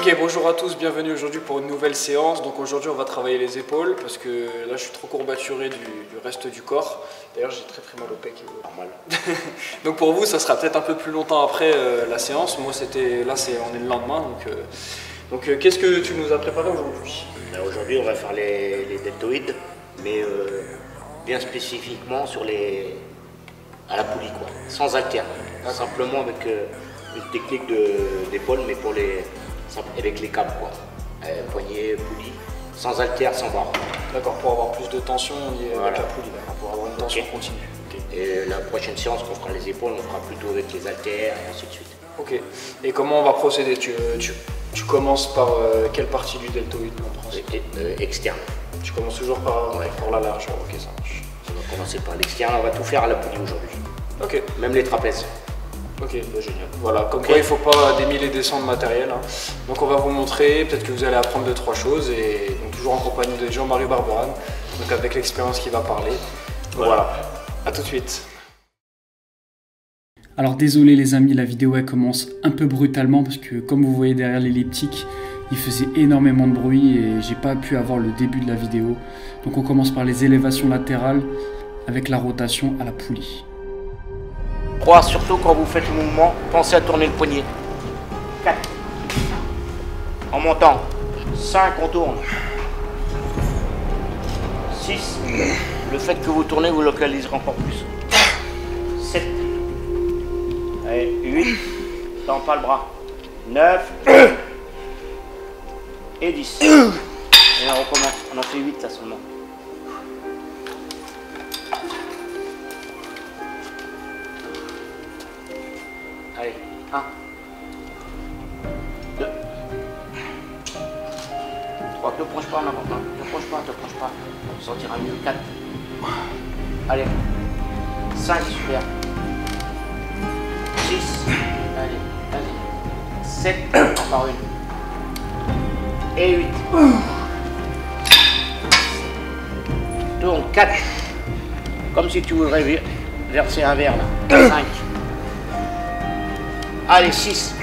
Ok, bonjour à tous, bienvenue aujourd'hui pour une nouvelle séance. Donc aujourd'hui on va travailler les épaules parce que là je suis trop courbaturé du reste du corps. D'ailleurs j'ai très mal au pec, normal. Donc pour vous ça sera peut-être un peu plus longtemps après la séance. Moi on est le lendemain. Donc qu'est-ce que tu nous as préparé aujourd'hui? Aujourd'hui on va faire les deltoïdes, mais bien spécifiquement à la poulie quoi, sans haltère. Simplement avec une technique d'épaule, mais avec les câbles quoi. Poignet, poulie, sans haltère, sans barre. D'accord, pour avoir plus de tension voilà. Avec la poulie, pour avoir une tension continue. Okay. Et la prochaine séance qu'on fera les épaules, on fera plutôt avec les haltères et ainsi de suite. Ok, et comment on va procéder? Tu commences par quelle partie du deltoïde en France? Externe. Tu commences toujours par la large, ok ça marche. On va commencer par l'externe, on va tout faire à la poulie aujourd'hui. Ok. Même les trapèzes. Ok, bah génial. Voilà, comme quoi il ne faut pas démêler des descendre matériel. Hein. Donc on va vous montrer, peut-être que vous allez apprendre 2-3 choses, et donc toujours en compagnie de Jean-Marie Barboran, donc avec l'expérience qui va parler. Voilà, à tout de suite. Alors désolé les amis, la vidéo elle commence un peu brutalement parce que comme vous voyez derrière l'elliptique, il faisait énormément de bruit et j'ai pas pu avoir le début de la vidéo. Donc on commence par les élévations latérales avec la rotation à la poulie. 3, surtout quand vous faites le mouvement, pensez à tourner le poignet. 4. En montant. 5, on tourne. 6. Le fait que vous tournez, vous localiserez encore plus. 7. Allez, 8. Tends pas le bras. 9. Et 10. Et on recommence. On en fait 8 là seulement. Allez, 1, 2, 3, te penche pas en avant, non, te penche pas, on sentira mieux, 4, allez, 5, super, 6, allez, vas-y, 7, encore une, et 8, tourne, 4, comme si tu voudrais verser un verre là, 5, allez, 6.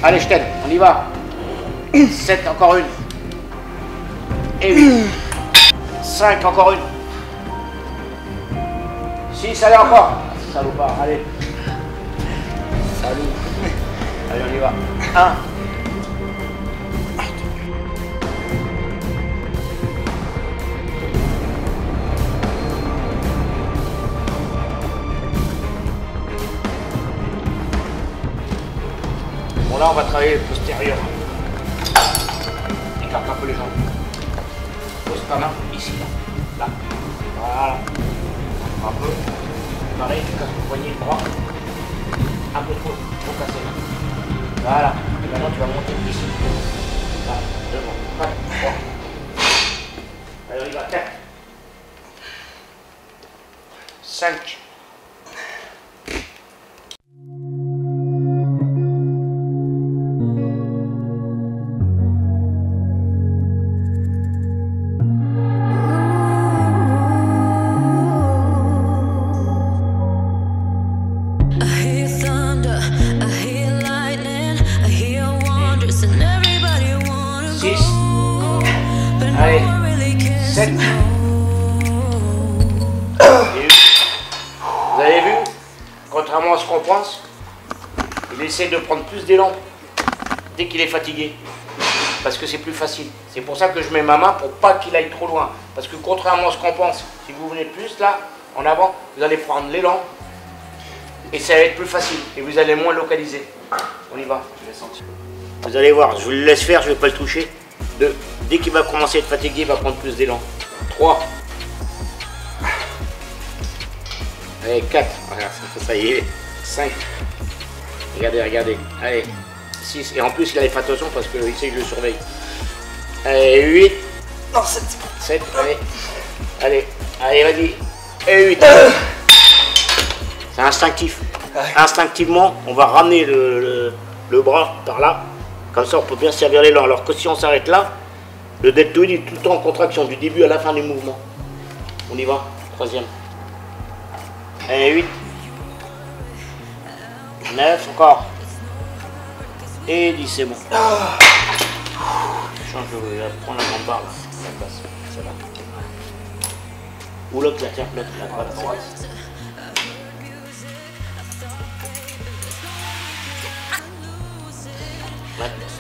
Allez, je t'aide. On y va. 7, encore une. Et 8. 5, encore une. 6, allez, encore. Salopard, allez. Salut. Allez, on y va. 1. Bon là on va travailler le postérieur. Écarte un peu les jambes. Pose ta main ici, là. Voilà. Un peu. Pareil, tu casses le poignet droit. Un peu trop cassé. Voilà. Et maintenant tu vas monter ici. Là, devant. 4, 3. Allez, on y va. 4. 5. Allez, 7. Vous avez vu? Contrairement à ce qu'on pense, il essaie de prendre plus d'élan dès qu'il est fatigué. Parce que c'est plus facile. C'est pour ça que je mets ma main pour pas qu'il aille trop loin. Parce que contrairement à ce qu'on pense, si vous venez plus là, en avant, vous allez prendre l'élan et ça va être plus facile. Et vous allez moins localiser. On y va. Je vais sentir. Vous allez voir, je vous le laisse faire, je ne vais pas le toucher. 2. Dès qu'il va commencer à être fatigué, il va prendre plus d'élan. 3. Allez, 4. Regarde, ça y est. 5. Regardez. Allez. 6. Et en plus, il a fait attention parce qu'il sait que je le surveille. Allez, 8. Non, 7. 7. Allez, vas-y. Et 8. C'est instinctif. Instinctivement, on va ramener le bras par là. Comme ça, on peut bien servir l'élan. Alors que si on s'arrête là, le deltoïde est tout le temps en contraction, du début à la fin du mouvement. On y va. 3e. Allez, 8. 9, encore. Et 10, c'est bon. change, je vais prendre la grande barre là. La basse, celle-là. Ou l'autre, tiens, l'autre, la droite.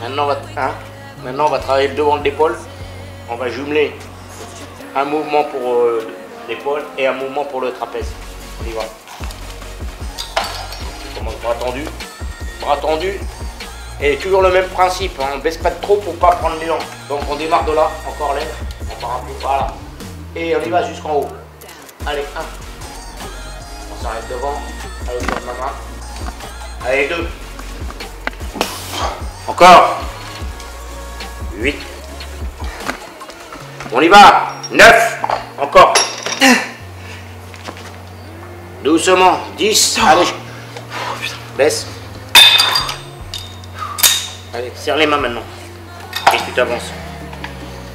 Maintenant, on va travailler le devant de l'épaule. On va jumeler un mouvement pour l'épaule et un mouvement pour le trapèze. On y va. On commence bras tendu. Bras tendu. Et toujours le même principe. Hein. On ne baisse pas trop pour ne pas prendre l'élan. Donc on démarre de là, encore lève. On part un peu par là. Et on y va jusqu'en haut. Allez, 1. On s'arrête devant. Allez, sur ma main. Allez, 2. Encore. 8. On y va. 9. Encore. Doucement. 10. Allez. Baisse. Allez, serre les mains maintenant. Et tu t'avances.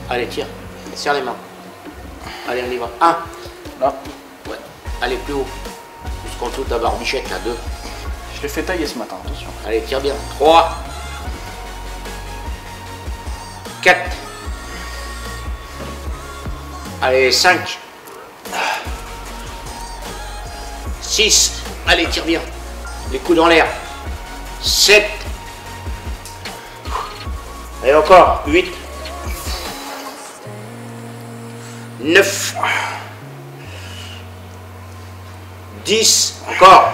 Allez, tire. Serre les mains. Allez, on y va. 1. Là. Ouais. Allez, plus haut. Jusqu'en dessous de ta barbichette, là. 2. Je l'ai fait tailler ce matin, attention. Allez, tire bien. 3. 4. Allez, 5. 6. Allez, tire bien. Les coudes dans l'air. 7. Et encore. 8. 9. 10. Encore.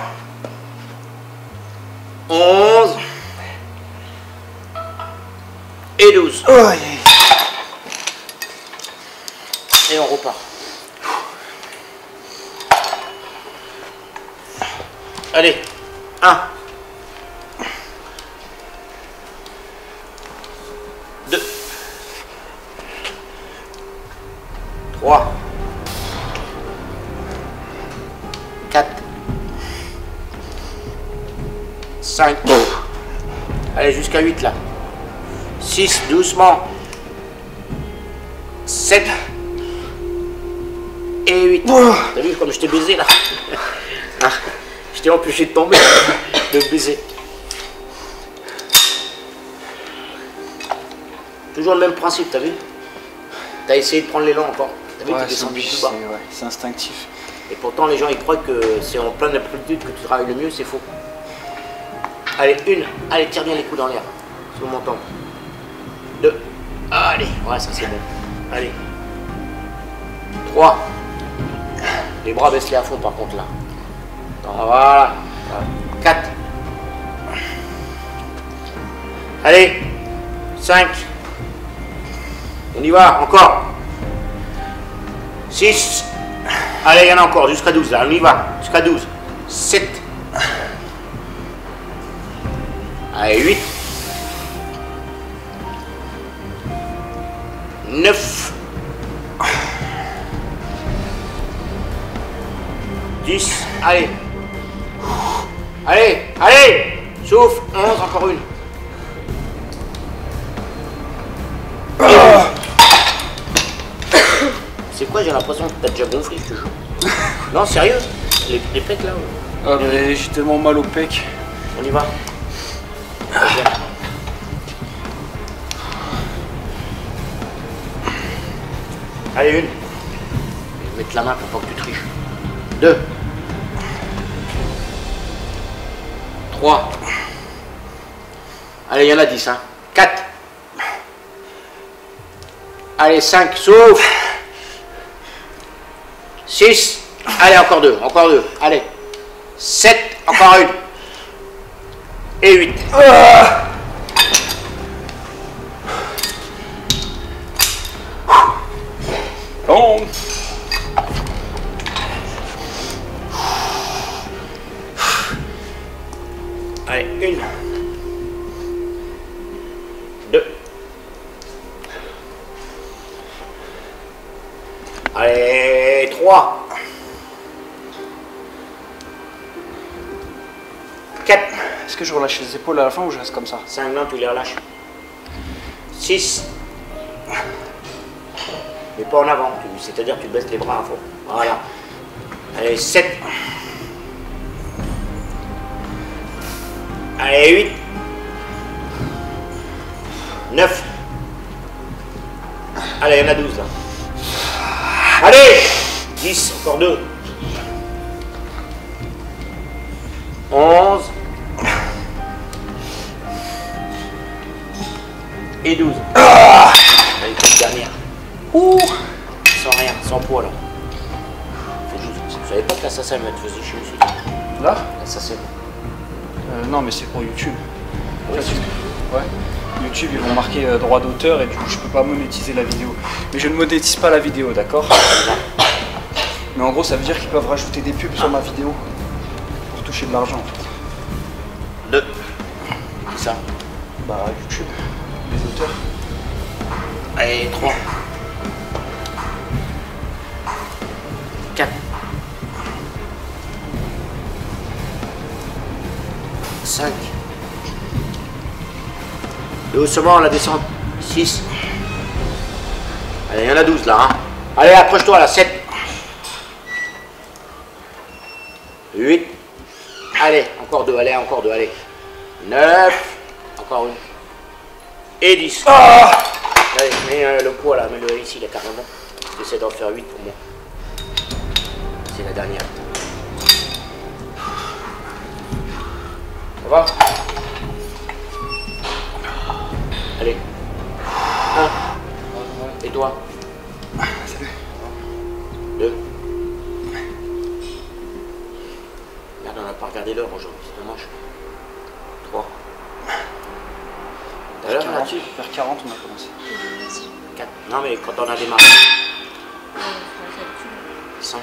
11. Et 12. Oh, yeah. Et on repart. Allez. 1. 2. 3. 4. 5. Allez, jusqu'à 8 là. 6, doucement. 7. Et 8. T'as vu comme je t'ai baisé là? Ah, je t'ai empêché de tomber, de te baiser. Toujours le même principe, t'as vu? T'as essayé de prendre l'élan encore. T'as vu, Ouais, t'es descendu plus bas. c'est instinctif. Et pourtant, les gens ils croient que c'est en pleine amplitude que tu travailles le mieux, c'est faux. Allez, 1. Allez, tire bien les coups dans l'air. Sous mon temps. 2. Allez, ouais, ça c'est bon. Allez. 3. Les bras baissent-les à fond par contre là. Voilà. 4. Allez. 5. On y va, encore. 6. Allez, il y en a encore, jusqu'à 12 là, on y va. Jusqu'à 12. 7. Allez, 8. 9. 10. Allez. Allez, allez. Souffle. 11, encore une. C'est quoi, j'ai l'impression que t'as déjà gonflé, je te jure. Non, sérieux. Les pecs là. Ah, mais j'ai tellement mal au pec. On y va. Allez, 1. Mettre la main pour pas que tu triches. 2. 3. Allez, il y en a 10, hein. 4. Allez, 5, souffle. 6. Allez, encore 2, encore 2. Allez. 7, encore une. Et 8. Bon. Allez, 1. 2. Allez, 3. 4. Est-ce que je relâche les épaules à la fin ou je reste comme ça? 5, non, tu les relâches. 6. Mais pas en avant, c'est-à-dire que tu baisses les bras à fond. Voilà. Allez, 7. Allez, 8. 9. Allez, il y en a 12 là. Allez 10, encore 2. 11. Et 12. Allez, une dernière. Ouh. Sans rien, sans poids là. Je savais pas que l'assassin me faisait chier aussi. Là L'assassin. Non, mais c'est pour YouTube. Ouais. YouTube, ils vont marquer droit d'auteur et du coup, je peux pas monétiser la vidéo. Mais je ne monétise pas la vidéo, d'accord? Mais en gros, ça veut dire qu'ils peuvent rajouter des pubs sur ma vidéo pour toucher de l'argent en fait. 2. C'est ça. Bah, YouTube, les auteurs. Allez, 3. 4. 5. Doucement, la descente. 6. Allez, il y en a 12 là. Hein. Allez, approche-toi là. 7. 8. Allez, encore 2. Allez, encore 2. Allez. 9. Encore une. Et 10. Ah Allez, mets le poids là. Mets-le ici, les 40. J'essaie d'en faire 8 pour moi. C'est la dernière. Ça va? Allez. 1. Et toi? Salut. 2. Merde, on n'a pas regardé l'heure aujourd'hui, c'est dommage. 3. T'as l'heure, Vers là-dessus? 40, on a commencé. 4. Non, mais quand on a démarré. 5.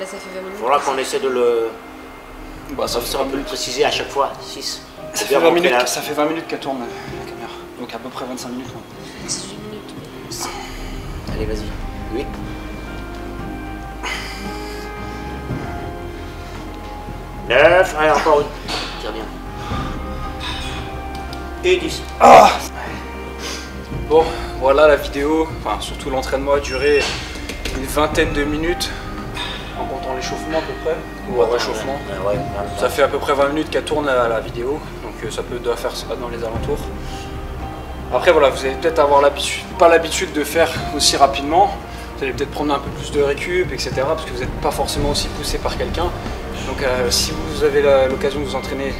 Là, ça fait 20 minutes. Il faudra qu'on essaie de le. Bah, ça fait On 20 peut le minutes. préciser à chaque fois. 6. Ça fait 20 minutes, ça fait 20 minutes qu'elle tourne la caméra. Donc à peu près 25 minutes. Ouais. 18 minutes. Allez, vas-y. 8. 9. Allez, encore une. Tire bien. Et 10. Ah bon, voilà la vidéo. Enfin, surtout l'entraînement a duré une vingtaine de minutes. En comptant l'échauffement à peu près. Ou un réchauffement. Ouais, Ça fait à peu près 20 minutes qu'elle tourne la vidéo. Donc ça doit faire ça dans les alentours. Après voilà, vous allez peut-être avoir pas l'habitude de faire aussi rapidement. Vous allez peut-être prendre un peu plus de récup, etc. Parce que vous n'êtes pas forcément aussi poussé par quelqu'un. Donc si vous avez l'occasion de vous entraîner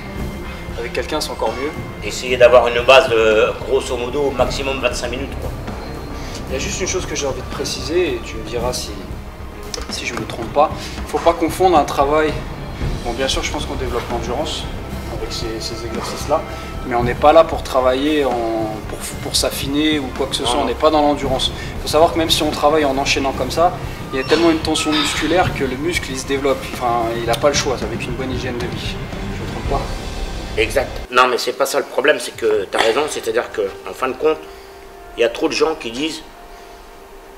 avec quelqu'un, c'est encore mieux. Essayez d'avoir une base de grosso modo au maximum 25 minutes. Quoi. Il y a juste une chose que j'ai envie de préciser, et tu me diras si je ne me trompe pas. Il ne faut pas confondre un travail. Bon, bien sûr, je pense qu'on développe l'endurance avec ces exercices-là, mais on n'est pas là pour travailler, pour s'affiner ou quoi que ce soit. On n'est pas dans l'endurance. Il faut savoir que même si on travaille en enchaînant comme ça, il y a tellement une tension musculaire que le muscle il se développe. Enfin, il n'a pas le choix, c'est avec une bonne hygiène de vie. Je ne me trompe pas. Exact. Non, mais c'est pas ça le problème, c'est que tu as raison, c'est-à-dire qu'en fin de compte, il y a trop de gens qui disent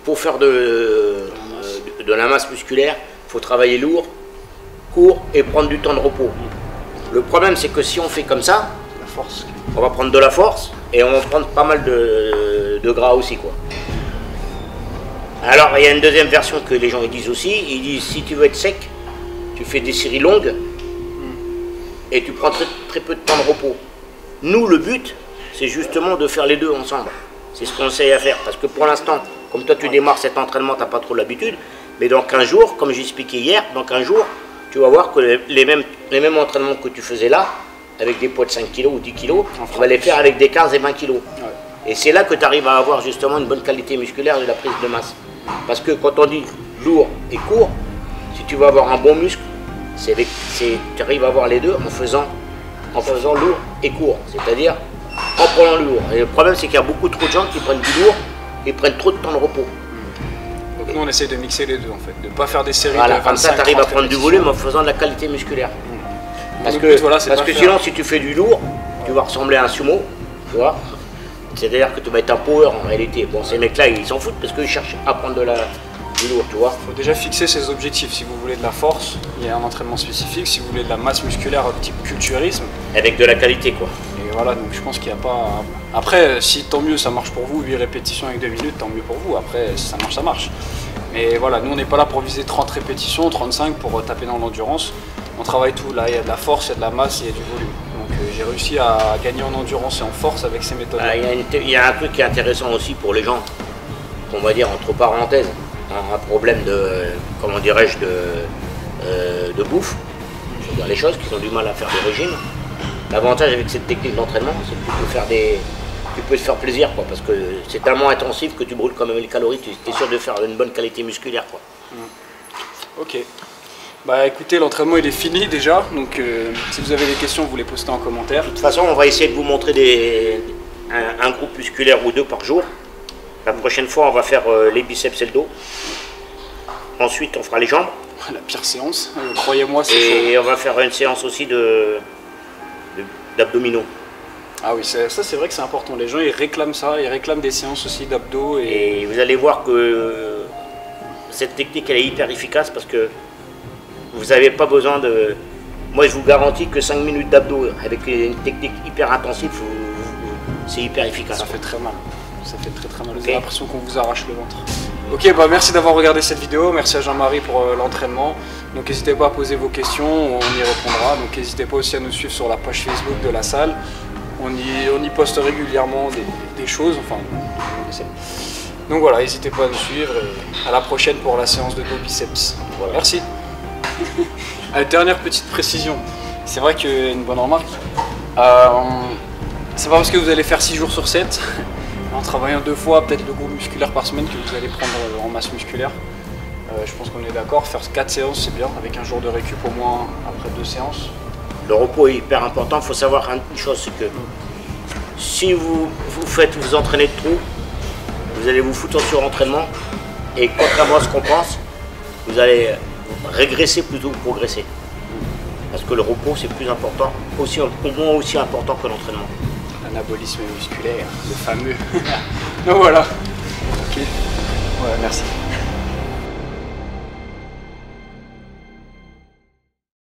pour faire de la masse musculaire, il faut travailler lourd, court et prendre du temps de repos. Le problème, c'est que si on fait comme ça, La force. on va prendre de la force et on va prendre pas mal de gras aussi, quoi. Alors, il y a une deuxième version que les gens ils disent aussi. Ils disent si tu veux être sec, tu fais des séries longues et tu prends très peu de temps de repos. Nous, le but, c'est justement de faire les deux ensemble. C'est ce qu'on essaye à faire. Parce que pour l'instant, comme toi tu démarres cet entraînement, tu n'as pas trop l'habitude. Mais dans 15 jours, comme j'expliquais hier, dans 15 jours, tu vas voir que les mêmes entraînements que tu faisais là, avec des poids de 5 kg ou 10 kg, on va les faire avec des 15 et 20 kg. Ouais. Et c'est là que tu arrives à avoir justement une bonne qualité musculaire de la prise de masse. Parce que quand on dit lourd et court, si tu veux avoir un bon muscle, tu arrives à avoir les deux en faisant lourd et court. C'est-à-dire en prenant le lourd. Et le problème, c'est qu'il y a beaucoup trop de gens qui prennent du lourd et prennent trop de temps de repos. Donc nous, on essaie de mixer les deux en fait, de ne pas faire des séries voilà, de 25, comme ça, tu arrives à prendre du volume en répétitions. faisant de la qualité musculaire. Parce Le que, but, voilà, c'est parce pas que faire- sinon, si tu fais du lourd, tu vas ressembler à un sumo, tu vois. C'est-à-dire que tu vas être un power en réalité. Bon, ces mecs-là, ils s'en foutent parce qu'ils cherchent à prendre du lourd, tu vois. Il faut déjà fixer ses objectifs. Si vous voulez de la force, il y a un entraînement spécifique. Si vous voulez de la masse musculaire type culturisme, Avec de la qualité, quoi. et voilà, donc je pense qu'il n'y a pas... Après, si tant mieux ça marche pour vous, 8 répétitions avec 2 minutes, tant mieux pour vous. Après, si ça marche, ça marche. Mais voilà, nous on n'est pas là pour viser 30 répétitions, 35 pour taper dans l'endurance. On travaille tout, là il y a de la force, il y a de la masse, il y a du volume. Donc j'ai réussi à gagner en endurance et en force avec ces méthodes. Il y a un truc qui est intéressant aussi pour les gens. on va dire entre parenthèses, un problème de, comment dirais-je, de bouffe, je veux dire les choses, qu'ils ont du mal à faire des régimes. L'avantage avec cette technique d'entraînement, c'est que tu peux te faire plaisir, quoi, parce que c'est tellement intensif que tu brûles quand même les calories, tu es sûr de faire une bonne qualité musculaire, quoi. Ok. Bah écoutez, l'entraînement il est fini déjà, donc si vous avez des questions, vous les postez en commentaire. De toute façon, on va essayer de vous montrer un groupe musculaire ou 2 par jour. La prochaine fois, on va faire les biceps et le dos. Ensuite, on fera les jambes. La pire séance, croyez-moi, c'est chaud. Et on va faire une séance aussi d'abdominaux. Ah oui, ça c'est vrai que c'est important. Les gens ils réclament ça, ils réclament des séances aussi d'abdos. Et vous allez voir que cette technique elle est hyper efficace parce que vous n'avez pas besoin de... Moi je vous garantis que 5 minutes d'abdos avec une technique hyper intensive, c'est hyper efficace. Ça fait très mal. Ça fait très mal. Vous Okay. avez l'impression qu'on vous arrache le ventre. Ok, bah merci d'avoir regardé cette vidéo. Merci à Jean-Marie pour l'entraînement. Donc n'hésitez pas à poser vos questions, on y répondra. Donc n'hésitez pas aussi à nous suivre sur la page Facebook de la salle. On y poste régulièrement des choses. Enfin, on essaie. Donc voilà, n'hésitez pas à nous suivre et à la prochaine pour la séance de dos biceps. Voilà. Merci. Dernière petite précision. C'est vrai qu'une bonne remarque. C'est pas parce que vous allez faire 6 jours sur 7 en travaillant 2 fois peut-être le groupe musculaire par semaine que vous allez prendre en masse musculaire. Je pense qu'on est d'accord, faire 4 séances c'est bien, avec un jour de récup au moins après 2 séances. Le repos est hyper important, il faut savoir une chose, c'est que si vous entraînez de trop, vous allez vous foutre sur l'entraînement et contrairement à ce qu'on pense, vous allez régresser plutôt que progresser. Parce que le repos c'est plus important, au moins aussi important que l'entraînement. L'anabolisme musculaire, le fameux. Donc voilà. Ok. Ouais, merci.